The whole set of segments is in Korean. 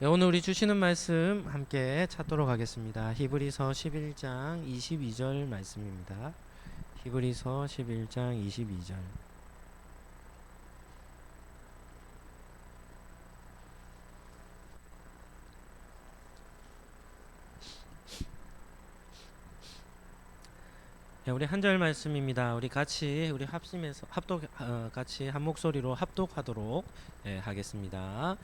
네, 오늘 우리 주시는 말씀 함께 찾도록 하겠습니다. 히브리서 11장 22절 말씀입니다. 히브리서 11장 22절. 네, 우리 한 절 말씀입니다. 우리 같이 우리 합심해서 같이 한 목소리로 합독하도록 하겠습니다.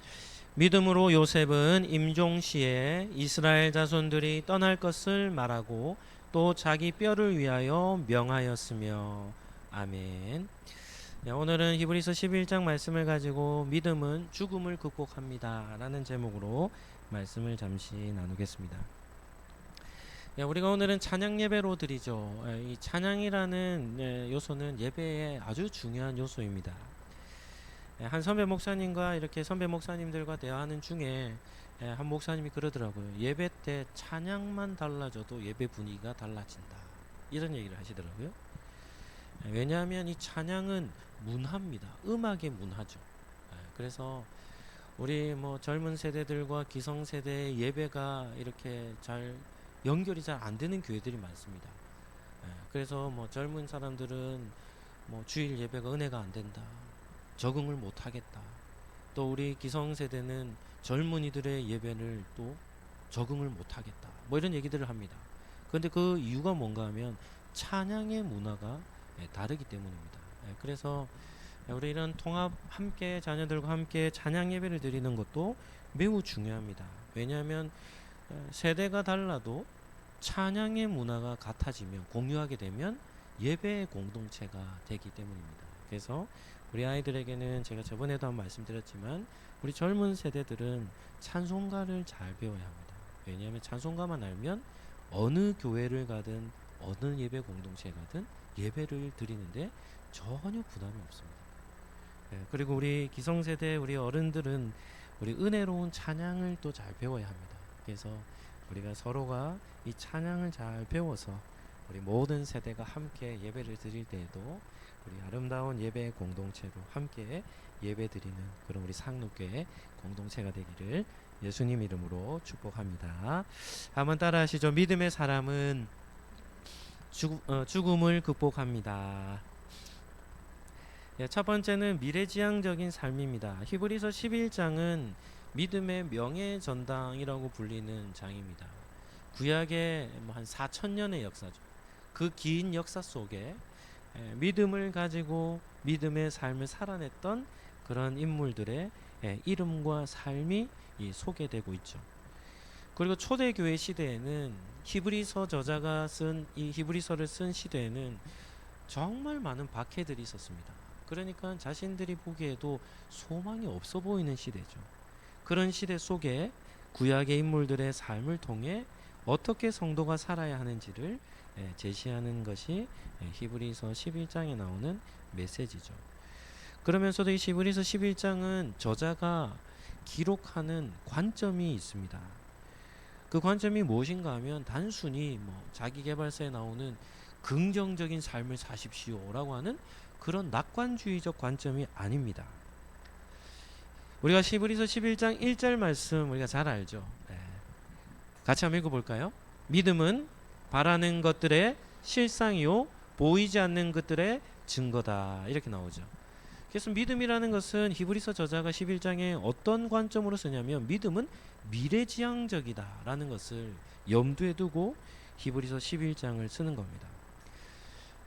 믿음으로 요셉은 임종시에 이스라엘 자손들이 떠날 것을 말하고 또 자기 뼈를 위하여 명하였으며. 아멘. 네, 오늘은 히브리서 11장 말씀을 가지고 믿음은 죽음을 극복합니다 라는 제목으로 말씀을 잠시 나누겠습니다. 우리가 오늘은 찬양 예배로 드리죠. 이 찬양이라는 요소는 예배의 아주 중요한 요소입니다. 한 선배 목사님과 이렇게 선배 목사님들과 대화하는 중에 한 목사님이 그러더라고요. 예배 때 찬양만 달라져도 예배 분위기가 달라진다, 이런 얘기를 하시더라고요. 왜냐하면 이 찬양은 문화입니다. 음악의 문화죠. 그래서 우리 젊은 세대들과 기성 세대의 예배가 이렇게 잘 연결이 잘 안 되는 교회들이 많습니다. 그래서 젊은 사람들은 주일 예배가 은혜가 안 된다, 적응을 못 하겠다. 또 우리 기성세대는 젊은이들의 예배를 또 적응을 못 하겠다, 이런 얘기들을 합니다. 그런데 그 이유가 뭔가 하면 찬양의 문화가 다르기 때문입니다. 그래서 우리 이런 통합 함께 자녀들과 함께 찬양 예배를 드리는 것도 매우 중요합니다. 왜냐하면 세대가 달라도 찬양의 문화가 같아지면, 공유하게 되면 예배의 공동체가 되기 때문입니다. 그래서 우리 아이들에게는 제가 저번에도 한번 말씀드렸지만 우리 젊은 세대들은 찬송가를 잘 배워야 합니다. 왜냐하면 찬송가만 알면 어느 교회를 가든 어느 예배 공동체에 가든 예배를 드리는데 전혀 부담이 없습니다. 그리고 우리 기성세대 우리 어른들은 우리 은혜로운 찬양을 또 잘 배워야 합니다. 그래서 우리가 서로가 이 찬양을 잘 배워서 우리 모든 세대가 함께 예배를 드릴 때에도 우리 아름다운 예배 공동체로 함께 예배 드리는 그런 우리 상록교회 공동체가 되기를 예수님 이름으로 축복합니다. 한번 따라 하시죠. 믿음의 사람은 죽음을 극복합니다. 첫 번째는 미래지향적인 삶입니다. 히브리서 11장은 믿음의 명예전당이라고 불리는 장입니다. 구약의 한 4,000년의 역사죠. 그 긴 역사 속에 믿음을 가지고 믿음의 삶을 살아냈던 그런 인물들의 이름과 삶이 소개되고 있죠. 그리고 초대교회 시대에는 히브리서 저자가 쓴 이 히브리서를 쓴 시대에는 정말 많은 박해들이 있었습니다. 그러니까 자신들이 보기에도 소망이 없어 보이는 시대죠. 그런 시대 속에 구약의 인물들의 삶을 통해 어떻게 성도가 살아야 하는지를 제시하는 것이 히브리서 11장에 나오는 메시지죠. 그러면서도 이 히브리서 11장은 저자가 기록하는 관점이 있습니다. 그 관점이 무엇인가 하면 단순히 자기계발서에 나오는 긍정적인 삶을 사십시오라고 하는 그런 낙관주의적 관점이 아닙니다. 우리가 히브리서 11장 1절 말씀 우리가 잘 알죠. 같이 한번 읽어볼까요? 믿음은 바라는 것들의 실상이요 보이지 않는 것들의 증거다, 이렇게 나오죠. 그래서 믿음이라는 것은 히브리서 저자가 11장에 어떤 관점으로 쓰냐면 믿음은 미래지향적이다 라는 것을 염두에 두고 히브리서 11장을 쓰는 겁니다.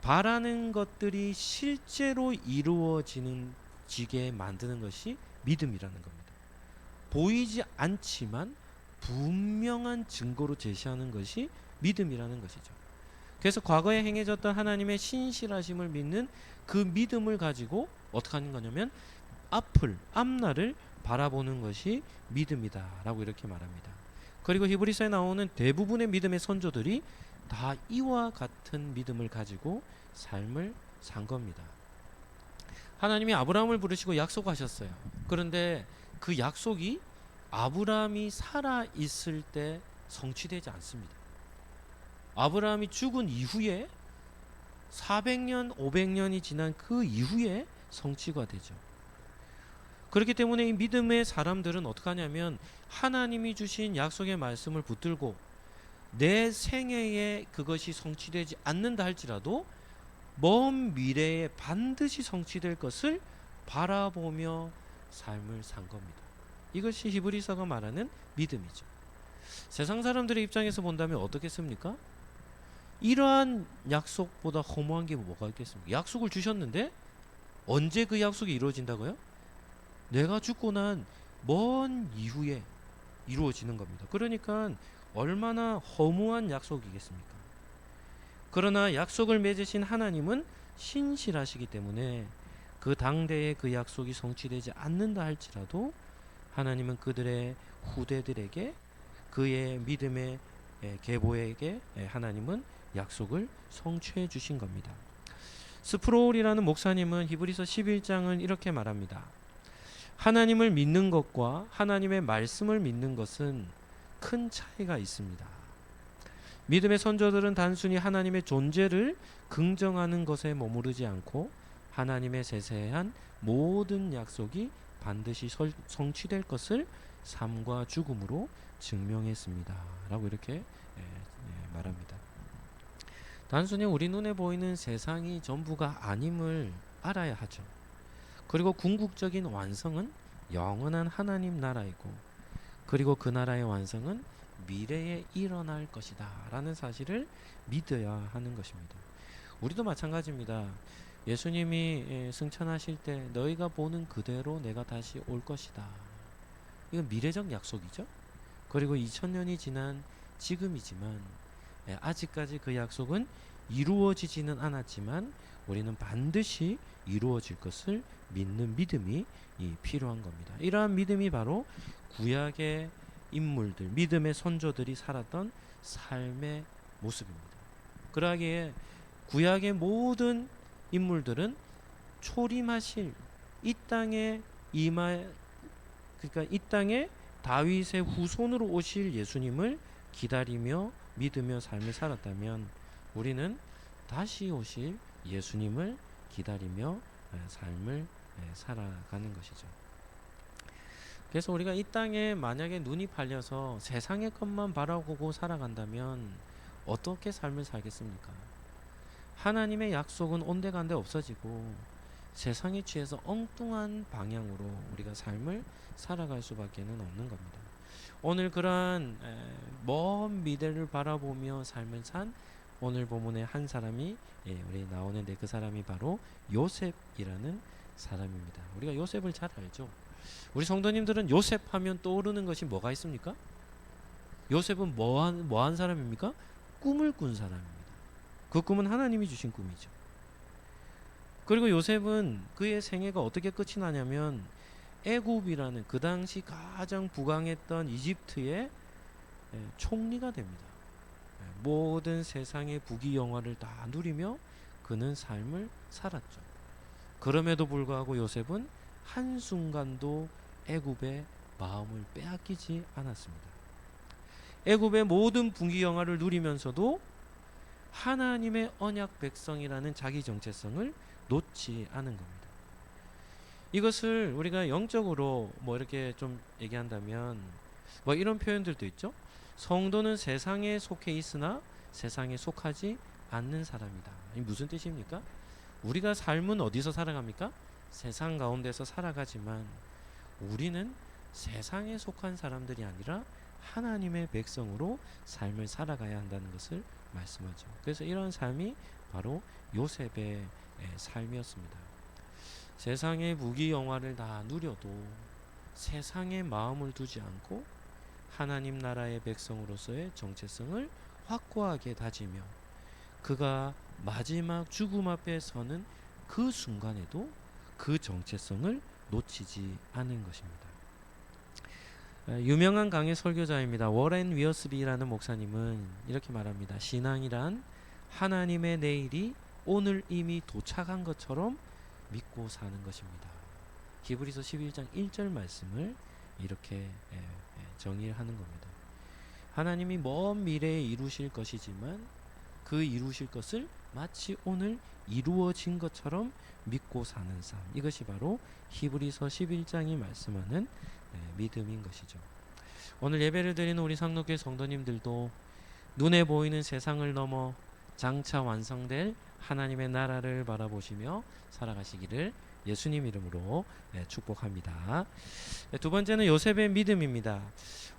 바라는 것들이 실제로 이루어지게 만드는 것이 믿음이라는 겁니다. 보이지 않지만 분명한 증거로 제시하는 것이 믿음이라는 것이죠. 그래서 과거에 행해졌던 하나님의 신실하심을 믿는 그 믿음을 가지고 어떻게 하는 거냐면 앞날을 바라보는 것이 믿음이다 라고 이렇게 말합니다. 그리고 히브리서에 나오는 대부분의 믿음의 선조들이 다 이와 같은 믿음을 가지고 삶을 산 겁니다. 하나님이 아브라함을 부르시고 약속하셨어요. 그런데 그 약속이 아브라함이 살아 있을 때 성취되지 않습니다. 아브라함이 죽은 이후에 400년, 500년이 지난 그 이후에 성취가 되죠. 그렇기 때문에 이 믿음의 사람들은 어떻게 하냐면 하나님이 주신 약속의 말씀을 붙들고 내 생애에 그것이 성취되지 않는다 할지라도 먼 미래에 반드시 성취될 것을 바라보며 삶을 산 겁니다. 이것이 히브리서가 말하는 믿음이죠. 세상 사람들의 입장에서 본다면 어떻겠습니까? 이러한 약속보다 허무한 게 뭐가 있겠습니까? 약속을 주셨는데 언제 그 약속이 이루어진다고요? 내가 죽고 난 먼 이후에 이루어지는 겁니다. 그러니까 얼마나 허무한 약속이겠습니까? 그러나 약속을 맺으신 하나님은 신실하시기 때문에 그 당대에 그 약속이 성취되지 않는다 할지라도 하나님은 그들의 후대들에게 그의 믿음의 계보에게 하나님은 약속을 성취해 주신 겁니다. 스프롤이라는 목사님은 히브리서 11장은 이렇게 말합니다. 하나님을 믿는 것과 하나님의 말씀을 믿는 것은 큰 차이가 있습니다. 믿음의 선조들은 단순히 하나님의 존재를 긍정하는 것에 머무르지 않고 하나님의 세세한 모든 약속이 반드시 성취될 것을 삶과 죽음으로 증명했습니다. 라고 이렇게 말합니다. 단순히 우리 눈에 보이는 세상이 전부가 아님을 알아야 하죠. 그리고 궁극적인 완성은 영원한 하나님 나라이고 그리고 그 나라의 완성은 미래에 일어날 것이다 라는 사실을 믿어야 하는 것입니다. 우리도 마찬가지입니다. 예수님이 승천하실 때 너희가 보는 그대로 내가 다시 올 것이다. 이건 미래적 약속이죠. 그리고 2000년이 지난 지금이지만 아직까지 그 약속은 이루어지지는 않았지만 우리는 반드시 이루어질 것을 믿는 믿음이 필요한 겁니다. 이러한 믿음이 바로 구약의 인물들, 믿음의 선조들이 살았던 삶의 모습입니다. 그러기에 구약의 모든 인물들은 초림하실 이 땅에 그러니까 이 땅에 다윗의 후손으로 오실 예수님을 기다리며 믿으며 삶을 살았다면 우리는 다시 오실 예수님을 기다리며 삶을 살아가는 것이죠. 그래서 우리가 이 땅에 만약에 눈이 팔려서 세상의 것만 바라보고 살아간다면 어떻게 삶을 살겠습니까? 하나님의 약속은 온데간데 없어지고 세상에 취해서 엉뚱한 방향으로 우리가 삶을 살아갈 수밖에는 없는 겁니다. 오늘 그러한 먼 미래를 바라보며 삶을 산 오늘 본문의 한 사람이 우리 나오는데 그 사람이 바로 요셉이라는 사람입니다. 우리가 요셉을 잘 알죠. 우리 성도님들은 요셉 하면 떠오르는 것이 뭐가 있습니까? 요셉은 뭐한 사람입니까? 꿈을 꾼 사람입니다. 그 꿈은 하나님이 주신 꿈이죠. 그리고 요셉은 그의 생애가 어떻게 끝이 나냐면 애굽이라는 그 당시 가장 부강했던 이집트의 총리가 됩니다. 모든 세상의 부귀영화를 다 누리며 그는 삶을 살았죠. 그럼에도 불구하고 요셉은 한순간도 애굽의 마음을 빼앗기지 않았습니다. 애굽의 모든 부귀영화를 누리면서도 하나님의 언약 백성이라는 자기 정체성을 놓지 않은 겁니다. 이것을 우리가 영적으로 이렇게 좀 얘기한다면 이런 표현들도 있죠. 성도는 세상에 속해 있으나 세상에 속하지 않는 사람이다. 이 무슨 뜻입니까? 우리가 삶은 어디서 살아갑니까? 세상 가운데서 살아가지만 우리는 세상에 속한 사람들이 아니라 하나님의 백성으로 삶을 살아가야 한다는 것을 말씀하죠. 그래서 이런 삶이 바로 요셉의 삶이었습니다. 세상의 부귀영화를 다 누려도 세상에 마음을 두지 않고 하나님 나라의 백성으로서의 정체성을 확고하게 다지며 그가 마지막 죽음 앞에 서는 그 순간에도 그 정체성을 놓치지 않은 것입니다. 유명한 강의 설교자입니다. 워렌 위어스비라는 목사님은 이렇게 말합니다. 신앙이란 하나님의 내일이 오늘 이미 도착한 것처럼 믿고 사는 것입니다. 히브리서 11장 1절 말씀을 이렇게 정의하는 겁니다. 하나님이 먼 미래에 이루실 것이지만 그 이루실 것을 마치 오늘 이루어진 것처럼 믿고 사는 삶. 이것이 바로 히브리서 11장이 말씀하는 믿음인 것이죠. 오늘 예배를 드리는 우리 상록교회 성도님들도 눈에 보이는 세상을 넘어 장차 완성될 하나님의 나라를 바라보시며 살아가시기를 예수님 이름으로 축복합니다. 두 번째는 요셉의 믿음입니다.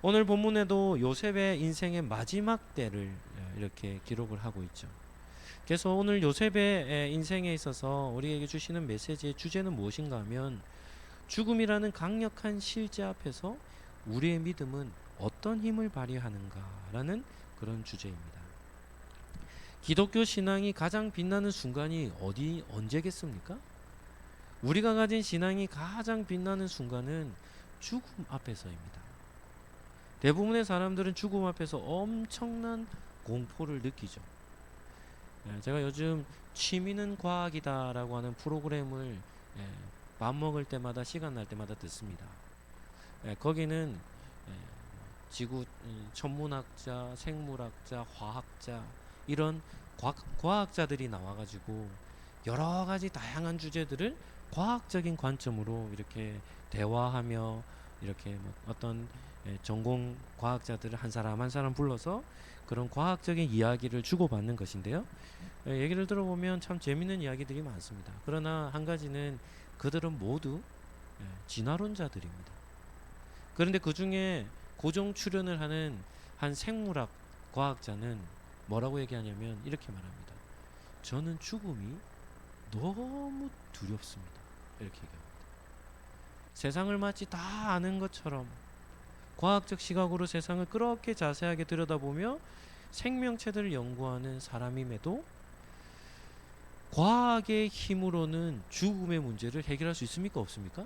오늘 본문에도 요셉의 인생의 마지막 때를 이렇게 기록을 하고 있죠. 그래서 오늘 요셉의 인생에 있어서 우리에게 주시는 메시지의 주제는 무엇인가 하면 죽음이라는 강력한 실제 앞에서 우리의 믿음은 어떤 힘을 발휘하는가라는 그런 주제입니다. 기독교 신앙이 가장 빛나는 순간이 언제겠습니까? 우리가 가진 신앙이 가장 빛나는 순간은 죽음 앞에서입니다. 대부분의 사람들은 죽음 앞에서 엄청난 공포를 느끼죠. 제가 요즘 취미는 과학이다라고 하는 프로그램을 밥 먹을 때마다 시간 날 때마다 듣습니다. 거기는 지구 천문학자, 생물학자, 화학자 이런 과학자들이 나와가지고 여러 가지 다양한 주제들을 과학적인 관점으로 이렇게 대화하며 이렇게 뭐 어떤 전공 과학자들을 한 사람 한 사람 불러서 그런 과학적인 이야기를 주고받는 것인데요. 얘기를 들어보면 참 재밌는 이야기들이 많습니다. 그러나 한 가지는 그들은 모두 진화론자들입니다. 그런데 그 중에 고정 출연을 하는 한 생물학 과학자는 뭐라고 얘기하냐면 이렇게 말합니다. 저는 죽음이 너무 두렵습니다. 이렇게 얘기합니다. 세상을 마치 다 아는 것처럼 과학적 시각으로 세상을 그렇게 자세하게 들여다보며 생명체들을 연구하는 사람임에도 과학의 힘으로는 죽음의 문제를 해결할 수 있습니까? 없습니까?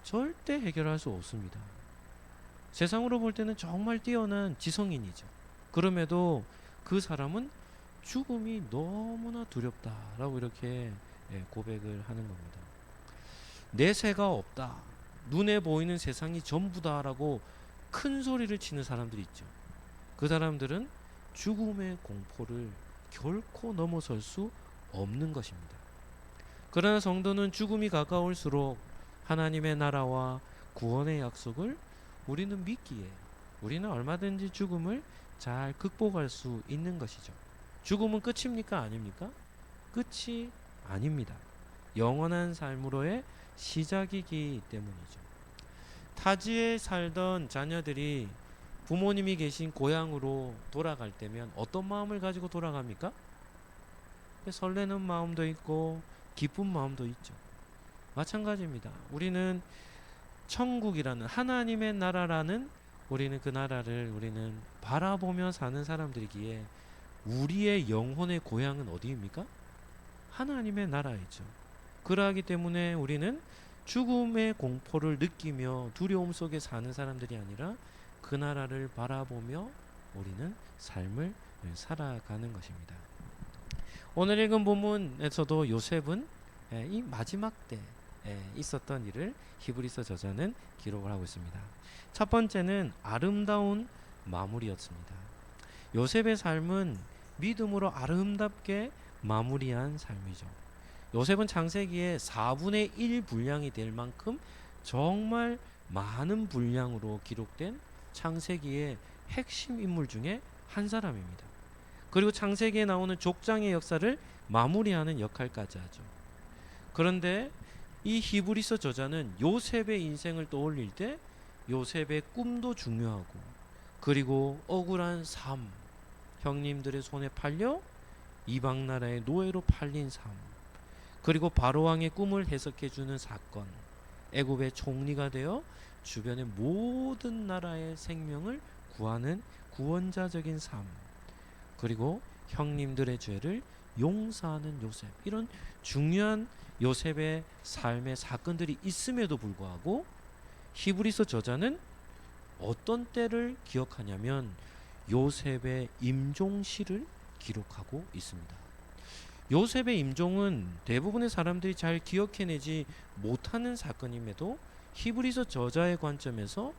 절대 해결할 수 없습니다. 세상으로 볼 때는 정말 뛰어난 지성인이죠. 그럼에도 그 사람은 죽음이 너무나 두렵다라고 이렇게 고백을 하는 겁니다. 내세가 없다. 눈에 보이는 세상이 전부다라고 큰 소리를 치는 사람들이 있죠. 그 사람들은 죽음의 공포를 결코 넘어설 수 없는 것입니다. 그러나 성도는 죽음이 가까울수록 하나님의 나라와 구원의 약속을 우리는 믿기에 우리는 얼마든지 죽음을 잘 극복할 수 있는 것이죠. 죽음은 끝입니까? 아닙니까? 끝이 아닙니다. 영원한 삶으로의 시작이기 때문이죠. 타지에 살던 자녀들이 부모님이 계신 고향으로 돌아갈 때면 어떤 마음을 가지고 돌아갑니까? 설레는 마음도 있고 기쁜 마음도 있죠. 마찬가지입니다. 우리는 천국이라는 하나님의 나라라는 우리는 그 나라를 우리는 바라보며 사는 사람들이기에 우리의 영혼의 고향은 어디입니까? 하나님의 나라이죠. 그러하기 때문에 우리는 죽음의 공포를 느끼며 두려움 속에 사는 사람들이 아니라 그 나라를 바라보며 우리는 삶을 살아가는 것입니다. 오늘 읽은 본문에서도 요셉은 이 마지막 때 있었던 일을 히브리서 저자는 기록을 하고 있습니다. 첫 번째는 아름다운 마무리였습니다. 요셉의 삶은 믿음으로 아름답게 마무리한 삶이죠. 요셉은 창세기에 4분의 1 분량이 될 만큼 정말 많은 분량으로 기록된 창세기의 핵심 인물 중에 한 사람입니다. 그리고 창세기에 나오는 족장의 역사를 마무리하는 역할까지 하죠. 그런데 이 히브리서 저자는 요셉의 인생을 떠올릴 때 요셉의 꿈도 중요하고 그리고 억울한 삶, 형님들의 손에 팔려 이방 나라의 노예로 팔린 삶, 그리고 바로왕의 꿈을 해석해 주는 사건, 애굽의 총리가 되어 주변의 모든 나라의 생명을 구하는 구원자적인 삶, 그리고 형님들의 죄를 용서하는 요셉, 이런 중요한 요셉의 삶의 사건들이 있음에도 불구하고 히브리서 저자는 어떤 때를 기억하냐면 요셉의 임종시를 기록하고 있습니다. 요셉의 임종은 대부분의 사람들이 잘 기억해내지 못하는 사건임에도 히브리서 저자의 관점에서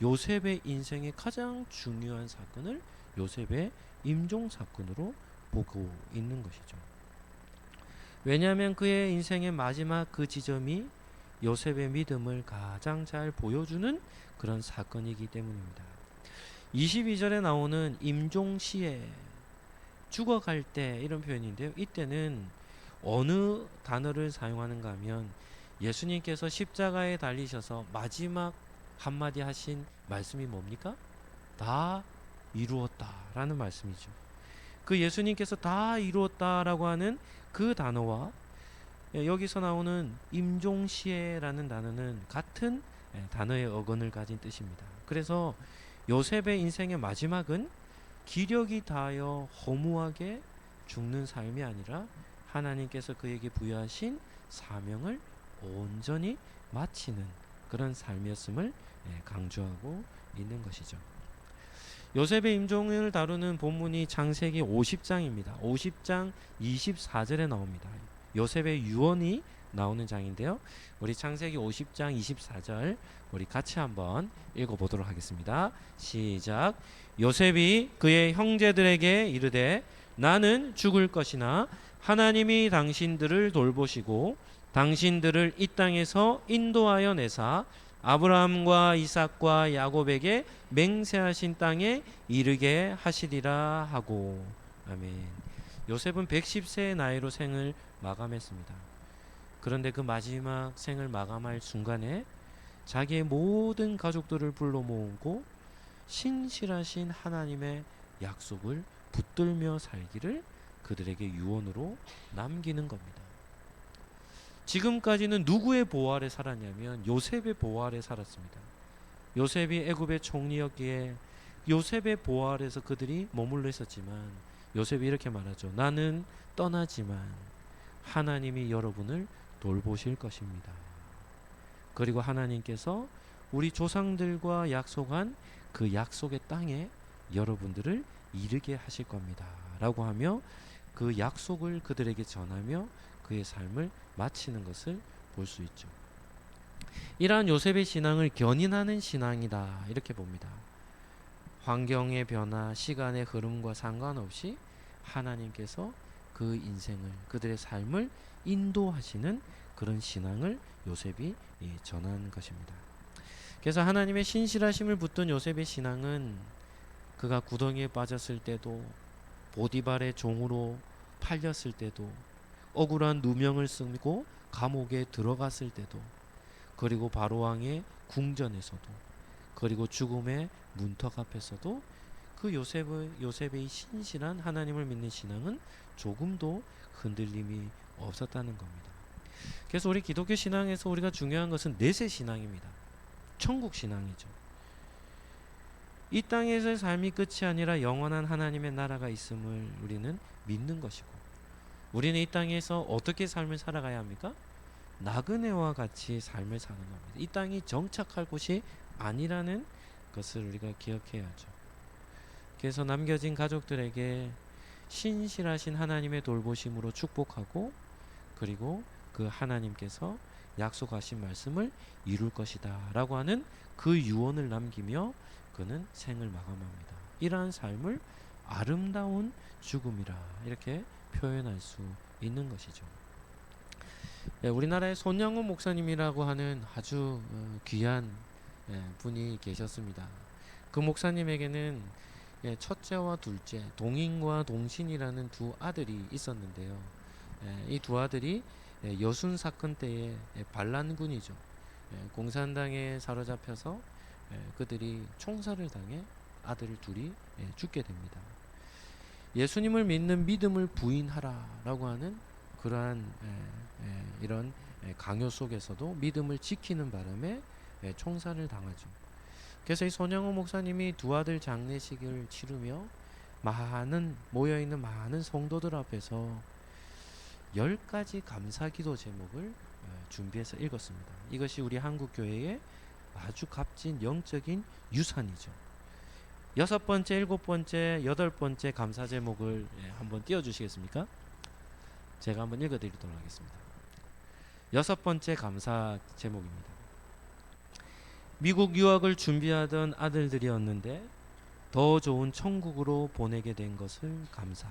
요셉의 인생의 가장 중요한 사건을 요셉의 임종 사건으로 보고 있는 것이죠. 왜냐하면 그의 인생의 마지막 그 지점이 요셉의 믿음을 가장 잘 보여주는 그런 사건이기 때문입니다. 22절에 나오는 임종시에 죽어갈 때 이런 표현인데요. 이때는 어느 단어를 사용하는가 하면 예수님께서 십자가에 달리셔서 마지막 한마디 하신 말씀이 뭡니까? 다 이루었다라는 말씀이죠. 그 예수님께서 다 이루었다라고 하는 그 단어와 여기서 나오는 임종시에라는 단어는 같은 단어의 어근을 가진 뜻입니다. 그래서 요셉의 인생의 마지막은 기력이 다하여 허무하게 죽는 삶이 아니라 하나님께서 그에게 부여하신 사명을 온전히 마치는 그런 삶이었음을 강조하고 있는 것이죠. 요셉의 임종을 다루는 본문이 창세기 50장입니다. 50장 24절에 나옵니다. 요셉의 유언이 나오는 장인데요. 우리 창세기 50장 24절 우리 같이 한번 읽어보도록 하겠습니다. 시작. 요셉이 그의 형제들에게 이르되 나는 죽을 것이나 하나님이 당신들을 돌보시고 당신들을 이 땅에서 인도하여 내사 아브라함과 이삭과 야곱에게 맹세하신 땅에 이르게 하시리라 하고. 아멘. 요셉은 110세의 나이로 생을 마감했습니다. 그런데 그 마지막 생을 마감할 순간에 자기의 모든 가족들을 불러 모으고 신실하신 하나님의 약속을 붙들며 살기를 그들에게 유언으로 남기는 겁니다. 지금까지는 누구의 보호 아래 살았냐면 요셉의 보호 아래 살았습니다. 요셉이 애굽의 총리였기에 요셉의 보호 아래서 그들이 머물러 있었지만 요셉이 이렇게 말하죠. 나는 떠나지만 하나님이 여러분을 돌보실 것입니다. 그리고 하나님께서 우리 조상들과 약속한 그 약속의 땅에 여러분들을 이르게 하실 겁니다. 라고 하며 그 약속을 그들에게 전하며 그의 삶을 마치는 것을 볼 수 있죠. 이러한 요셉의 신앙을 견인하는 신앙이다 이렇게 봅니다. 환경의 변화, 시간의 흐름과 상관없이 하나님께서 그 인생을, 그들의 삶을 인도하시는 그런 신앙을 요셉이 전한 것입니다. 그래서 하나님의 신실하심을 붙든 요셉의 신앙은 그가 구덩이에 빠졌을 때도, 보디발의 종으로 팔렸을 때도, 억울한 누명을 쓰고 감옥에 들어갔을 때도, 그리고 바로왕의 궁전에서도, 그리고 죽음의 문턱 앞에서도 그 요셉의 신실한 하나님을 믿는 신앙은 조금도 흔들림이 없었다는 겁니다. 그래서 우리 기독교 신앙에서 우리가 중요한 것은 내세 신앙입니다. 천국 신앙이죠. 이 땅에서의 삶이 끝이 아니라 영원한 하나님의 나라가 있음을 우리는 믿는 것이고, 우리는 이 땅에서 어떻게 삶을 살아가야 합니까? 나그네와 같이 삶을 사는 겁니다. 이 땅이 정착할 곳이 아니라는 것을 우리가 기억해야죠. 그래서 남겨진 가족들에게 신실하신 하나님의 돌보심으로 축복하고, 그리고 그 하나님께서 약속하신 말씀을 이룰 것이다 라고 하는 그 유언을 남기며 그는 생을 마감합니다. 이러한 삶을 아름다운 죽음이라 이렇게 표현할 수 있는 것이죠. 우리나라에 손양호 목사님이라고 하는 아주 귀한 분이 계셨습니다. 그 목사님에게는 첫째와 둘째, 동인과 동신이라는 두 아들이 있었는데요. 이 두 아들이 여순 사건 때의 반란군이죠. 공산당에 사로잡혀서 그들이 총살을 당해 아들 둘이 죽게 됩니다. 예수님을 믿는 믿음을 부인하라라고 하는 그러한 이런 강요 속에서도 믿음을 지키는 바람에 총살을 당하죠. 그래서 이 손양호 목사님이 두 아들 장례식을 치르며 모여있는 많은 성도들 앞에서 10가지 감사기도 제목을 준비해서 읽었습니다. 이것이 우리 한국교회의 아주 값진 영적인 유산이죠. 6번째, 7번째, 8번째 감사 제목을 한번 띄워주시겠습니까? 제가 한번 읽어드리도록 하겠습니다. 6번째 감사 제목입니다. 미국 유학을 준비하던 아들들이었는데 더 좋은 천국으로 보내게 된 것을 감사.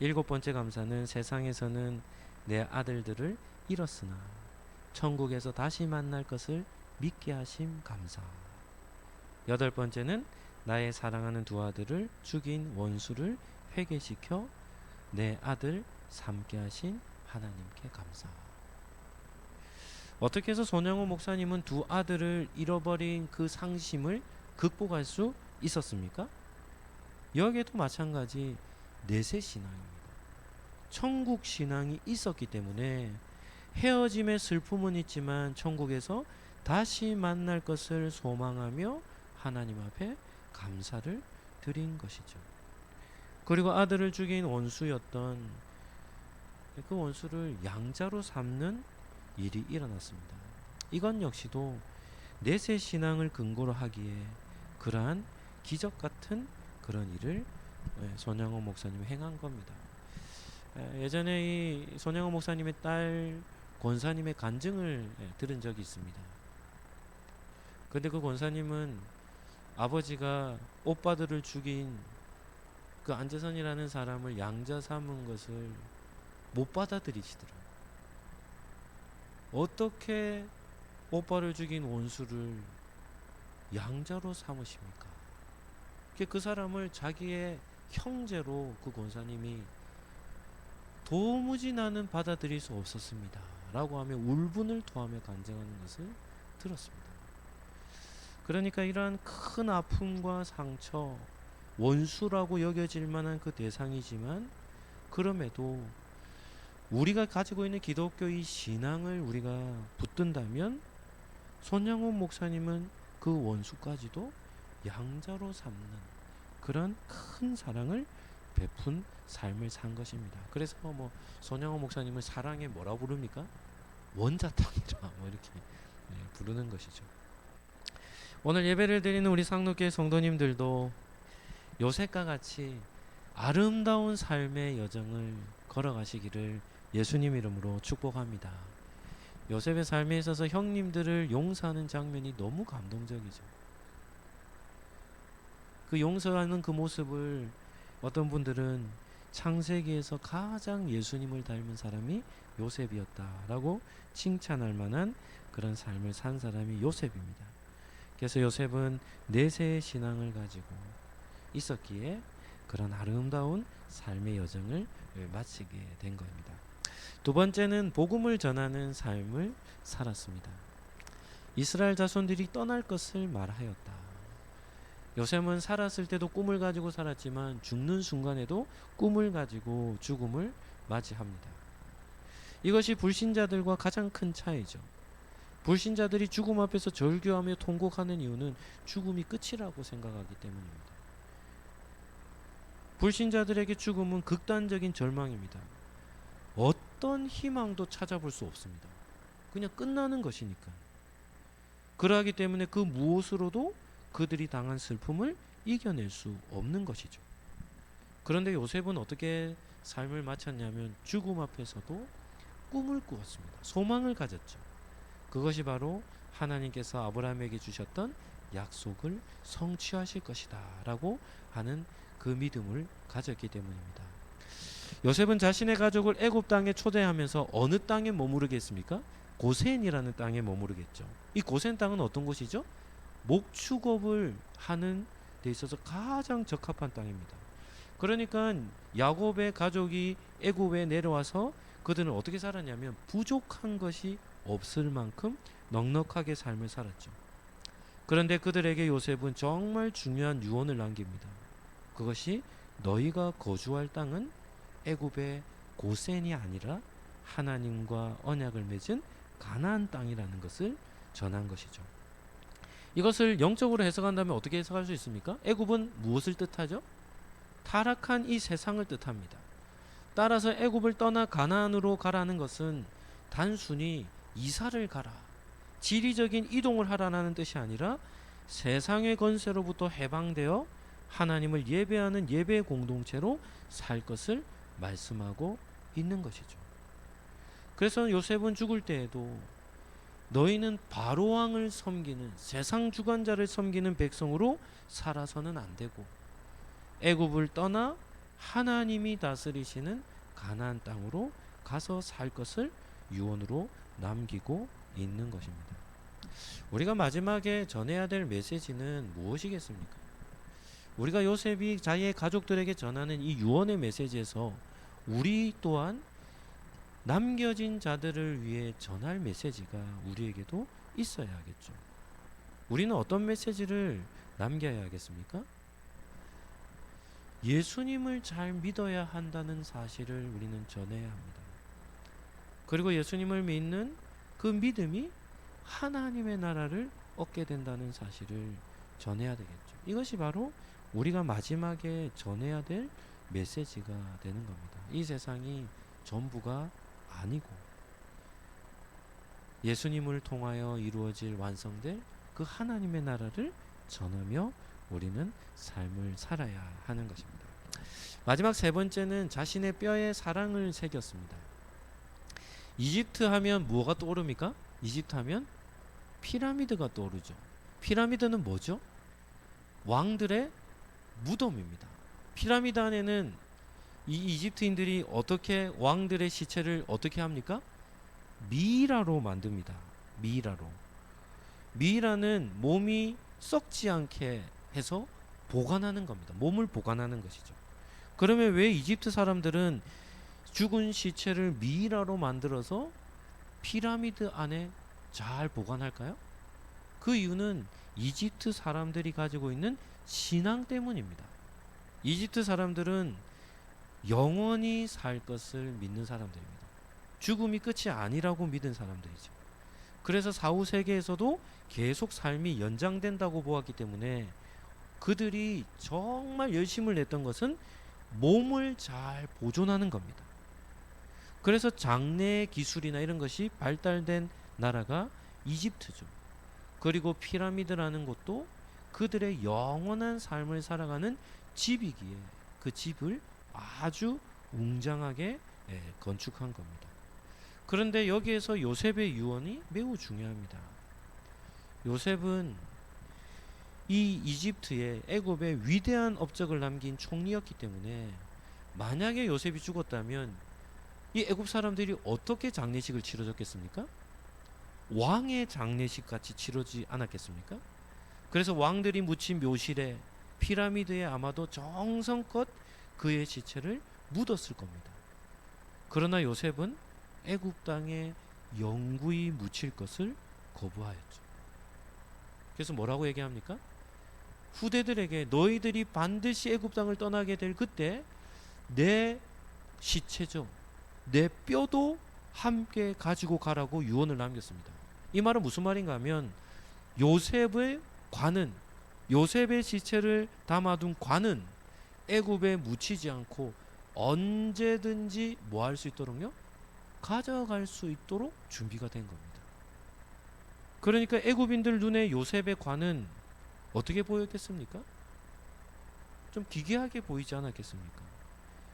7번째 감사는 세상에서는 내 아들들을 잃었으나 천국에서 다시 만날 것을 믿게 하심 감사. 여덟 번째는 나의 사랑하는 두 아들을 죽인 원수를 회개시켜 내 아들 삼게 하신 하나님께 감사. 어떻게 해서 손영호 목사님은 두 아들을 잃어버린 그 상심을 극복할 수 있었습니까? 여기에도 마찬가지 내세 신앙입니다. 천국 신앙이 있었기 때문에 헤어짐의 슬픔은 있지만 천국에서 다시 만날 것을 소망하며 하나님 앞에 감사를 드린 것이죠. 그리고 아들을 죽인 원수였던 그 원수를 양자로 삼는 일이 일어났습니다. 이건 역시도 내세 신앙을 근거로 하기에 그러한 기적 같은 그런 일을 손양호 목사님이 행한 겁니다. 예전에 이 손양호 목사님의 딸 권사님의 간증을 들은 적이 있습니다. 근데 그 권사님은 아버지가 오빠들을 죽인 그 안재선이라는 사람을 양자 삼은 것을 못 받아들이시더라고요. 어떻게 오빠를 죽인 원수를 양자로 삼으십니까? 그 사람을 자기의 형제로 그 권사님이 도무지 나는 받아들일 수 없었습니다 라고 하며 울분을 토하며 간증하는 것을 들었습니다. 그러니까 이러한 큰 아픔과 상처, 원수라고 여겨질 만한 그 대상이지만 그럼에도 우리가 가지고 있는 기독교의 신앙을 우리가 붙든다면 손양호 목사님은 그 원수까지도 양자로 삼는 그런 큰 사랑을 베푼 삶을 산 것입니다. 그래서 뭐 손양호 목사님을 사랑에 뭐라 부릅니까? 원자탕이라 뭐 이렇게 부르는 것이죠. 오늘 예배를 드리는 우리 상록교회 성도님들도 요셉과 같이 아름다운 삶의 여정을 걸어가시기를 예수님 이름으로 축복합니다. 요셉의 삶에 있어서 형님들을 용서하는 장면이 너무 감동적이죠. 그 용서하는 그 모습을 어떤 분들은 창세기에서 가장 예수님을 닮은 사람이 요셉이었다라고 칭찬할 만한 그런 삶을 산 사람이 요셉입니다. 그래서 요셉은 내세의 신앙을 가지고 있었기에 그런 아름다운 삶의 여정을 마치게 된 겁니다. 두 번째는 복음을 전하는 삶을 살았습니다. 이스라엘 자손들이 떠날 것을 말하였다. 요셉은 살았을 때도 꿈을 가지고 살았지만 죽는 순간에도 꿈을 가지고 죽음을 맞이합니다. 이것이 불신자들과 가장 큰 차이죠. 불신자들이 죽음 앞에서 절규하며 통곡하는 이유는 죽음이 끝이라고 생각하기 때문입니다. 불신자들에게 죽음은 극단적인 절망입니다. 어떤 희망도 찾아볼 수 없습니다. 그냥 끝나는 것이니까. 그러하기 때문에 그 무엇으로도 그들이 당한 슬픔을 이겨낼 수 없는 것이죠. 그런데 요셉은 어떻게 삶을 마쳤냐면 죽음 앞에서도 꿈을 꾸었습니다. 소망을 가졌죠. 그것이 바로 하나님께서 아브라함에게 주셨던 약속을 성취하실 것이다 라고 하는 그 믿음을 가졌기 때문입니다. 요셉은 자신의 가족을 애굽 땅에 초대하면서 어느 땅에 머무르겠습니까? 고센이라는 땅에 머무르겠죠. 이 고센 땅은 어떤 곳이죠? 목축업을 하는 데 있어서 가장 적합한 땅입니다. 그러니까 야곱의 가족이 애굽에 내려와서 그들은 어떻게 살았냐면 부족한 것이 없을 만큼 넉넉하게 삶을 살았죠. 그런데 그들에게 요셉은 정말 중요한 유언을 남깁니다. 그것이 너희가 거주할 땅은 애굽의 고센이 아니라 하나님과 언약을 맺은 가나안 땅이라는 것을 전한 것이죠. 이것을 영적으로 해석한다면 어떻게 해석할 수 있습니까? 애굽은 무엇을 뜻하죠? 타락한 이 세상을 뜻합니다. 따라서 애굽을 떠나 가나안으로 가라는 것은 단순히 이사를 가라, 지리적인 이동을 하라는 뜻이 아니라 세상의 권세로부터 해방되어 하나님을 예배하는 예배 공동체로 살 것을 말씀하고 있는 것이죠. 그래서 요셉은 죽을 때에도 너희는 바로 왕을 섬기는 세상 주관자를 섬기는 백성으로 살아서는 안 되고 애굽을 떠나 하나님이 다스리시는 가나안 땅으로 가서 살 것을 유언으로 남기고 있는 것입니다. 우리가 마지막에 전해야 될 메시지는 무엇이겠습니까? 우리가 요셉이 자기의 가족들에게 전하는 이 유언의 메시지에서 우리 또한 남겨진 자들을 위해 전할 메시지가 우리에게도 있어야 하겠죠. 우리는 어떤 메시지를 남겨야 하겠습니까? 예수님을 잘 믿어야 한다는 사실을 우리는 전해야 합니다. 그리고 예수님을 믿는 그 믿음이 하나님의 나라를 얻게 된다는 사실을 전해야 되겠죠. 이것이 바로 우리가 마지막에 전해야 될 메시지가 되는 겁니다. 이 세상이 전부가 아니고 예수님을 통하여 이루어질 완성될 그 하나님의 나라를 전하며 우리는 삶을 살아야 하는 것입니다. 마지막 세 번째는 자신의 뼈에 사랑을 새겼습니다. 이집트 하면 뭐가 떠오릅니까? 이집트 하면 피라미드가 떠오르죠. 피라미드는 뭐죠? 왕들의 무덤입니다. 피라미드 안에는 이 이집트인들이 어떻게 왕들의 시체를 어떻게 합니까? 미이라로 만듭니다. 미이라로. 미이라는 몸이 썩지 않게 해서 보관하는 겁니다. 몸을 보관하는 것이죠. 그러면 왜 이집트 사람들은 죽은 시체를 미이라로 만들어서 피라미드 안에 잘 보관할까요? 그 이유는 이집트 사람들이 가지고 있는 신앙 때문입니다. 이집트 사람들은 영원히 살 것을 믿는 사람들입니다. 죽음이 끝이 아니라고 믿은 사람들이죠. 그래서 사후 세계에서도 계속 삶이 연장된다고 보았기 때문에 그들이 정말 열심을 냈던 것은 몸을 잘 보존하는 겁니다. 그래서 장례 기술이나 이런 것이 발달된 나라가 이집트죠. 그리고 피라미드라는 곳도 그들의 영원한 삶을 살아가는 집이기에 그 집을 아주 웅장하게 건축한 겁니다. 그런데 여기에서 요셉의 유언이 매우 중요합니다. 요셉은 이 이집트의 애굽의 위대한 업적을 남긴 총리였기 때문에 만약에 요셉이 죽었다면 이 애굽 사람들이 어떻게 장례식을 치러줬겠습니까? 왕의 장례식 같이 치러지 않았겠습니까? 그래서 왕들이 묻힌 묘실에 피라미드에 아마도 정성껏 그의 시체를 묻었을 겁니다. 그러나 요셉은 애굽 땅에 영구히 묻힐 것을 거부하였죠. 그래서 뭐라고 얘기합니까? 후대들에게 너희들이 반드시 애굽 땅을 떠나게 될 그때 내 시체죠. 내 뼈도 함께 가지고 가라고 유언을 남겼습니다. 이 말은 무슨 말인가 하면 요셉의 관은 요셉의 시체를 담아둔 관은 애굽에 묻히지 않고 언제든지 뭐 할 수 있도록요? 가져갈 수 있도록 준비가 된 겁니다. 그러니까 애굽인들 눈에 요셉의 관은 어떻게 보였겠습니까? 좀 기괴하게 보이지 않았겠습니까?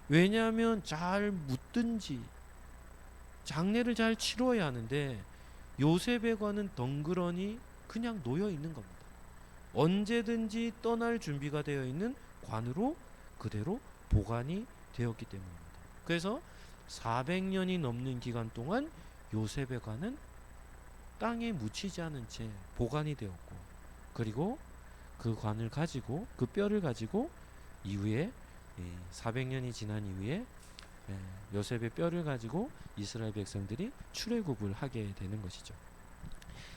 왜냐하면 잘 묻든지 장례를 잘 치러야 하는데 요셉의 관은 덩그러니 그냥 놓여 있는 겁니다. 언제든지 떠날 준비가 되어 있는 관으로 그대로 보관이 되었기 때문입니다. 그래서 400년이 넘는 기간 동안 요셉의 관은 땅에 묻히지 않은 채 보관이 되었고, 그리고 그 관을 가지고 그 뼈를 가지고 이후에 400년이 지난 이후에 요셉의 뼈를 가지고 이스라엘 백성들이 출애굽을 하게 되는 것이죠.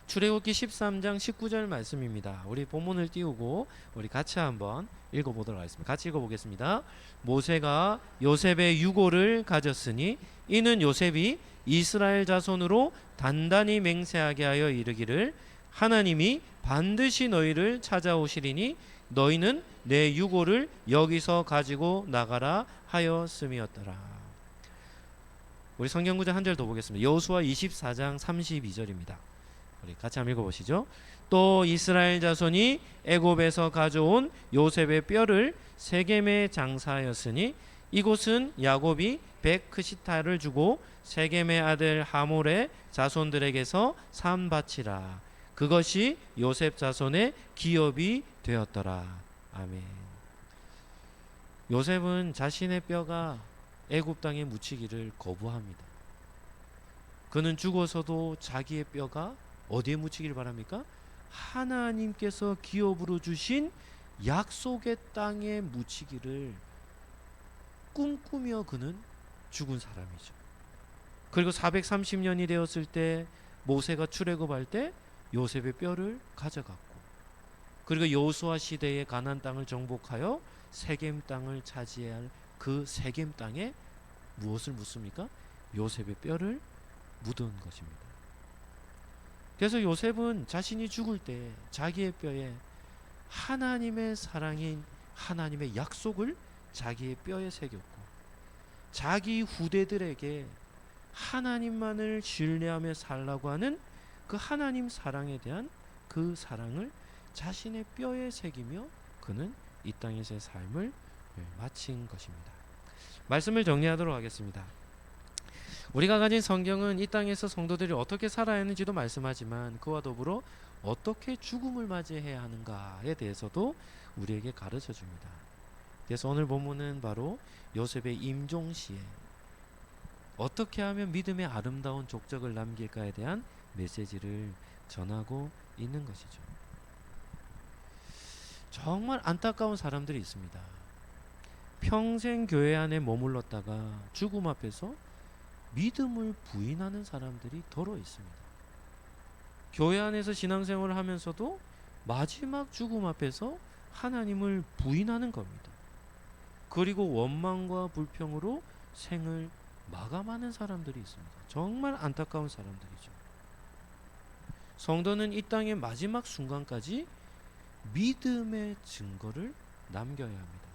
출애굽기 13장 19절 말씀입니다. 우리 본문을 띄우고 우리 같이 한번 읽어보도록 하겠습니다. 같이 읽어보겠습니다. 모세가 요셉의 유고를 가졌으니 이는 요셉이 이스라엘 자손으로 단단히 맹세하게 하여 이르기를 하나님이 반드시 너희를 찾아오시리니 너희는 내 유고를 여기서 가지고 나가라 하였음이었더라. 우리 성경 구절 한 절 더 보겠습니다. 여호수아 24장 32절입니다. 우리 같이 한번 읽어보시죠. 또 이스라엘 자손이 애굽에서 가져온 요셉의 뼈를 세겜에 장사하였으니 이곳은 야곱이 백크시타를 주고 세겜의 아들 하몰의 자손들에게서 산 밭이라. 그것이 요셉 자손의 기업이 되었더라. 아멘. 요셉은 자신의 뼈가 애굽 땅에 묻히기를 거부합니다. 그는 죽어서도 자기의 뼈가 어디에 묻히길 바랍니까? 하나님께서 기업으로 주신 약속의 땅에 묻히기를 꿈꾸며 그는 죽은 사람이죠. 그리고 430년이 되었을 때 모세가 출애굽할 때 요셉의 뼈를 가져갔고, 그리고 여호수아 시대의 가나안 땅을 정복하여 세겜 땅을 차지해야 할 그 세겜 땅에 무엇을 묻습니까? 요셉의 뼈를 묻은 것입니다. 그래서 요셉은 자신이 죽을 때 자기의 뼈에 하나님의 사랑인 하나님의 약속을 자기의 뼈에 새겼고, 자기 후대들에게 하나님만을 신뢰하며 살라고 하는 그 하나님 사랑에 대한 그 사랑을 자신의 뼈에 새기며 그는 이 땅에서의 삶을 마친 것입니다. 말씀을 정리하도록 하겠습니다. 우리가 가진 성경은 이 땅에서 성도들이 어떻게 살아야 하는지도 말씀하지만 그와 더불어 어떻게 죽음을 맞이해야 하는가에 대해서도 우리에게 가르쳐 줍니다. 그래서 오늘 본문은 바로 요셉의 임종시에 어떻게 하면 믿음의 아름다운 족적을 남길까에 대한 메시지를 전하고 있는 것이죠. 정말 안타까운 사람들이 있습니다. 평생 교회 안에 머물렀다가 죽음 앞에서 믿음을 부인하는 사람들이 더러 있습니다. 교회 안에서 신앙생활을 하면서도 마지막 죽음 앞에서 하나님을 부인하는 겁니다. 그리고 원망과 불평으로 생을 마감하는 사람들이 있습니다. 정말 안타까운 사람들이죠. 성도는 이 땅의 마지막 순간까지 믿음의 증거를 남겨야 합니다.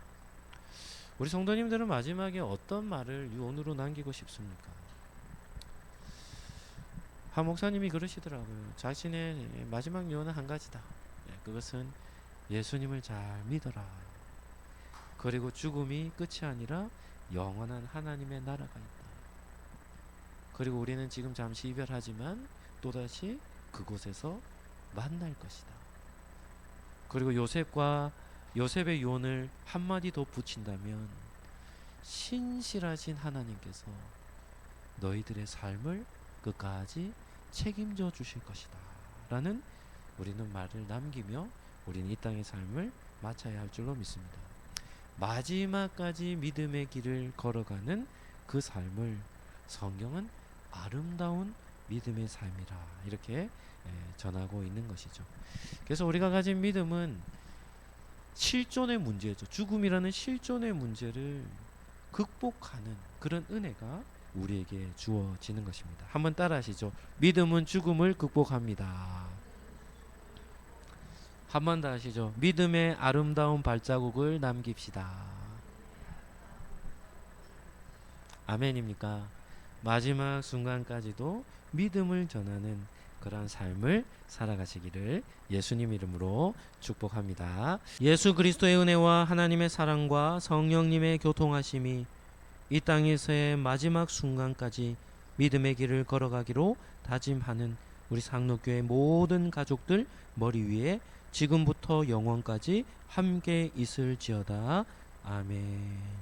우리 성도님들은 마지막에 어떤 말을 유언으로 남기고 싶습니까? 한 목사님이 그러시더라고요. 자신의 마지막 유언은 한 가지다. 그것은 예수님을 잘 믿어라. 그리고 죽음이 끝이 아니라 영원한 하나님의 나라가 있다. 그리고 우리는 지금 잠시 이별하지만 또다시 그곳에서 만날 것이다. 그리고 요셉의 유언을 한마디 더 붙인다면 신실하신 하나님께서 너희들의 삶을 끝까지 책임져 주실 것이다 라는 우리는 말을 남기며 우리는 이 땅의 삶을 마쳐야 할 줄로 믿습니다. 마지막까지 믿음의 길을 걸어가는 그 삶을 성경은 아름다운 믿음의 삶이라 이렇게 전하고 있는 것이죠. 그래서 우리가 가진 믿음은 실존의 문제죠. 죽음이라는 실존의 문제를 극복하는 그런 은혜가 우리에게 주어지는 것입니다. 한번 따라 하시죠. 믿음은 죽음을 극복합니다. 한 번 더 하시죠. 믿음의 아름다운 발자국을 남깁시다. 아멘입니까? 마지막 순간까지도 믿음을 전하는 그러한 삶을 살아가시기를 예수님 이름으로 축복합니다. 예수 그리스도의 은혜와 하나님의 사랑과 성령님의 교통하심이 이 땅에서의 마지막 순간까지 믿음의 길을 걸어가기로 다짐하는 우리 상록교회 모든 가족들 머리 위에 지금부터 영원까지 함께 있을지어다. 아멘.